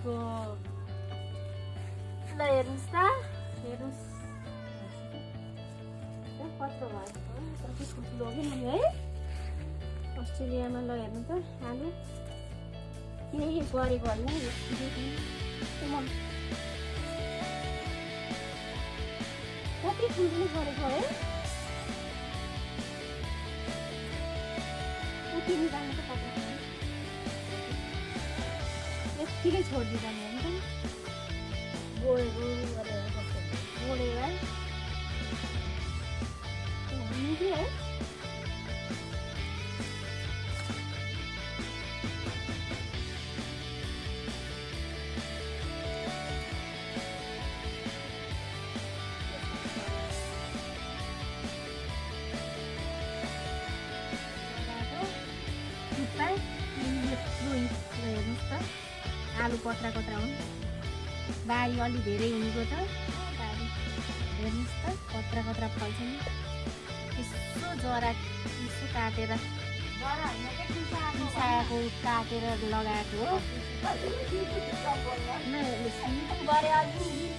आलुको ल हेर्नुहोस् त हेर्नुहोस् कत्रो भयो त्यसको ठुलो हो कि मैले है अस्ट्रेलियामा ल हेर्नु त आलु केही गरेको होइन कति ठुल्ठुलो गरेको है उठिने जानु त कता यत्तिकै छोडिदिँदा नि होइन गोडेको गरेर गोडेर है हुनु है हेर्नुहोस् त आलु कत्रा कत्रा हुन् बारी अलि धेरै हुनेको त बारी हेर्नुहोस् त कत्रा कत्रा फल्छ नि यसो जरा यसो काटेर पिसाएको काटेर लगाएको हो गरे अलि